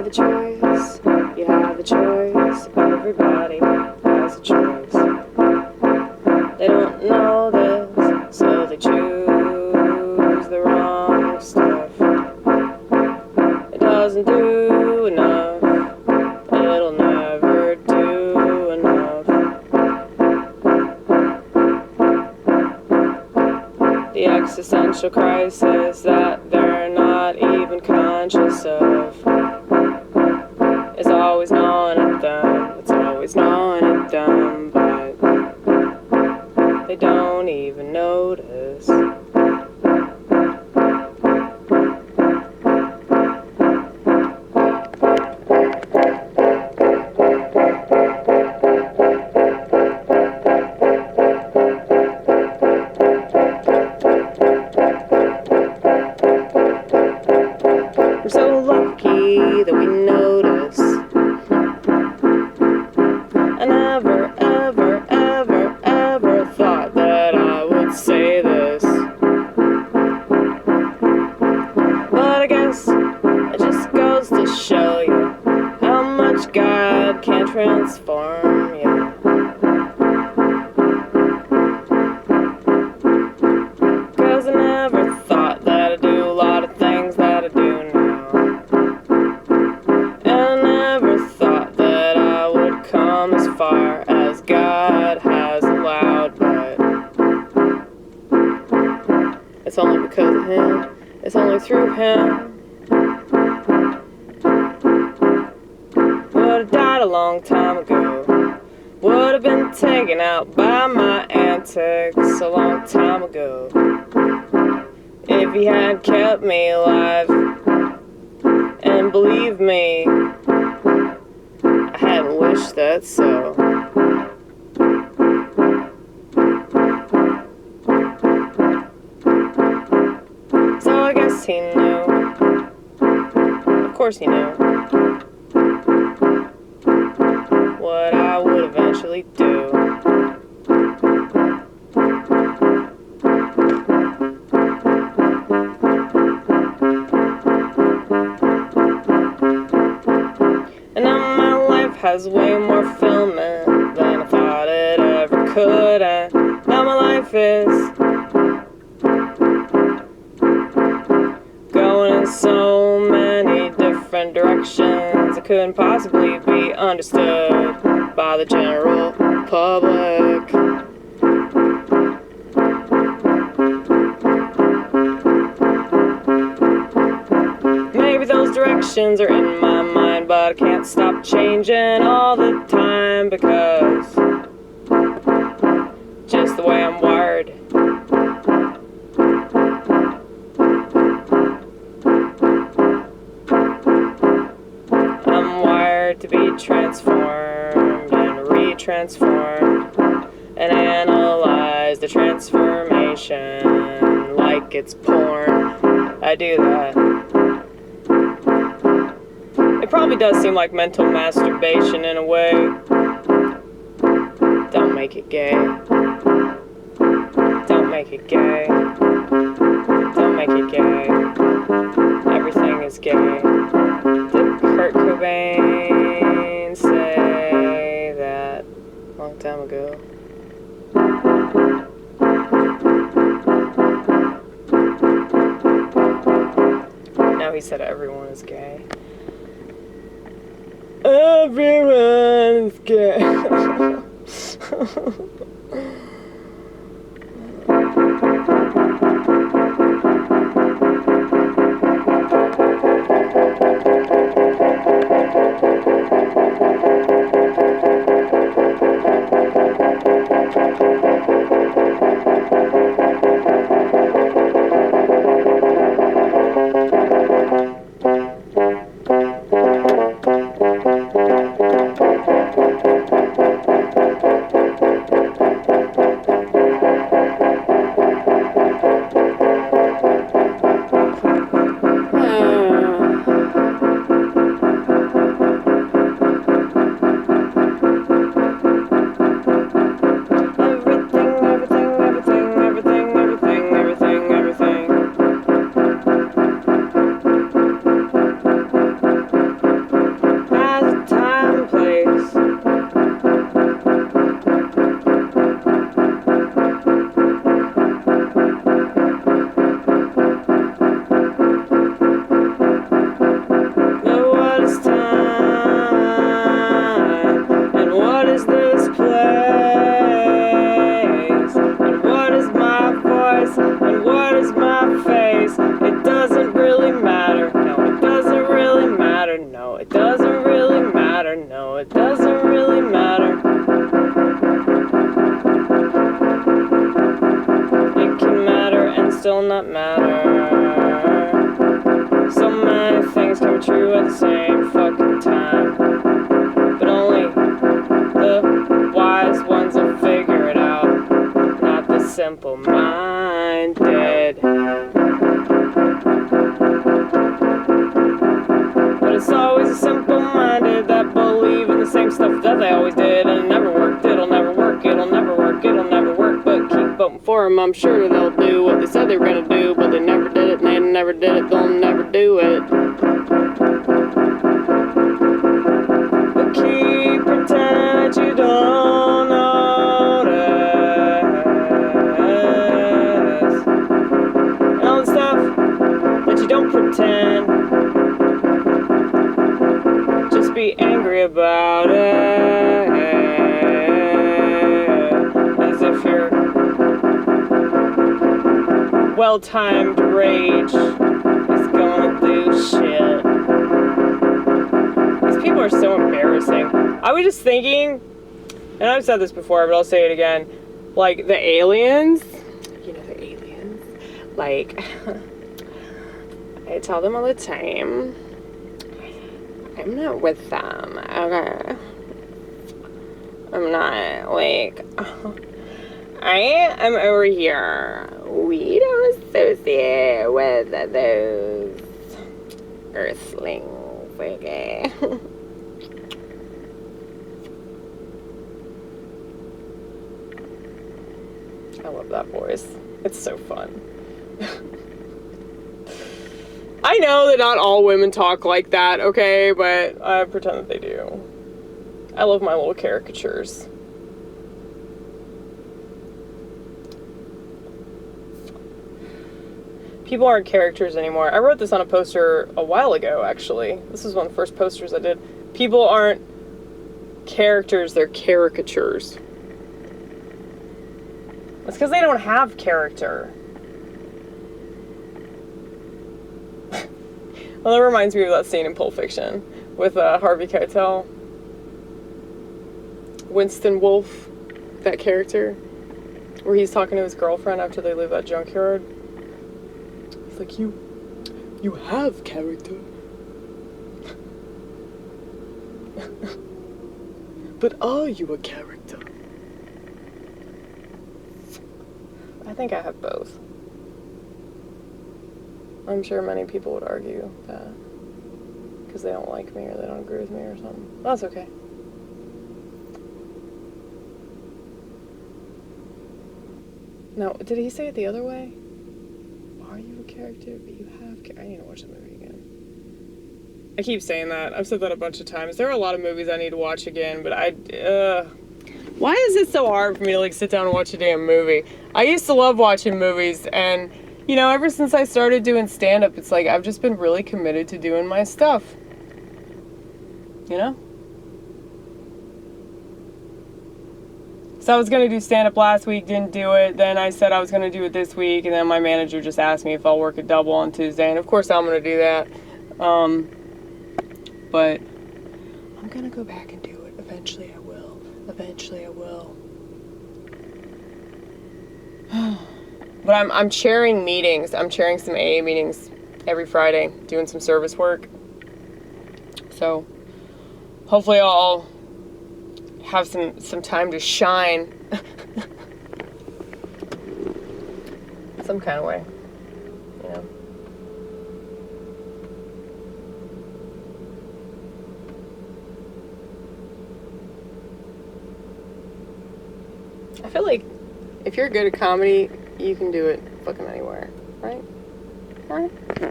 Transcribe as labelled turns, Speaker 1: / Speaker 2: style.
Speaker 1: have the choice, you have the choice, everybody has a choice. They don't know this, so they choose the wrong stuff. It doesn't do enough, it'll never do enough. The existential crisis that they're not even conscious of is always gnawing at them, it's always gnawing at them, but they don't even notice. We're so lucky that we notice. I never, ever, ever, ever thought that I would say this, but I guess it just goes to show you how much God can transform you. Cause I never thought that I'd do a lot of things that I do now, and I never thought that I would come as far as God has allowed, but it's only because of Him, it's only through Him. Would have died a long time ago, would have been taken out by my antics a long time ago, if He had kept me alive. And believe me, I hadn't wished that so. So I guess He knew, of course He knew, what I would eventually do. And now my life has way more fulfillment than I thought it ever could, and now my life is going in so many different directions I couldn't possibly be understood by the general public. Maybe those directions are in my mind, but I can't stop changing all the time, because just the way I'm wired. I'm wired to be transformed and retransformed and analyze the transformation like it's porn. I do that. It probably does seem like mental masturbation in a way. Don't make it gay. Don't make it gay. Don't make it gay. Everything is gay. Did Kurt Cobain say that a long time ago? Now he said everyone is gay. Everyone is gay. at the same fucking time. But only the wise ones will figure it out, not the simple-minded. But it's always the simple-minded that believe in the same stuff that they always did, and it never worked, it'll never work, it'll never work, it'll never work, but keep voting for them, I'm sure they'll do what they said they were gonna do, but they never did it, and they never did it, they'll never do it. But keep pretending that you don't notice, and all the stuff that you don't pretend. Just be angry about it, as if your well-timed rage is gonna do shit. These people are so embarrassing. I was just thinking, and I've said this before, but I'll say it again, like the aliens, you know, the aliens, like, I tell them all the time, I'm not with them, okay? I'm not, like, I am over here. We don't associate with those earthlings, okay? I love that voice. It's so fun. I know that not all women talk like that, okay, but I pretend that they do. I love my little caricatures. People aren't characters anymore. I wrote this on a poster a while ago, actually. This was one of the first posters I did. People aren't characters, they're caricatures. It's because they don't have character. Well, that reminds me of that scene in Pulp Fiction with Harvey Keitel. Winston Wolfe, that character, where he's talking to his girlfriend after they leave that junkyard. He's like, you have character. But are you a character? I think I have both. I'm sure many people would argue that because they don't like me or they don't agree with me or something. That's okay. No, did he say it the other way? Are you a character, but you have... I need to watch the movie again. I keep saying that. I've said that a bunch of times. There are a lot of movies I need to watch again, but why is it so hard for me to, like, sit down and watch a damn movie? I used to love watching movies, and... you know, ever since I started doing stand-up, it's like I've just been really committed to doing my stuff. You know? So I was going to do stand-up last week, didn't do it. Then I said I was going to do it this week, and then my manager just asked me if I'll work a double on Tuesday. And of course I'm going to do that. But I'm going to go back and do it. Eventually I will. Eventually I will. But I'm chairing meetings. I'm chairing some AA meetings every Friday, doing some service work. So hopefully I'll have some time to shine. Some kind of way, you know. I feel like if you're good at comedy, you can do it fucking anywhere, right? Right?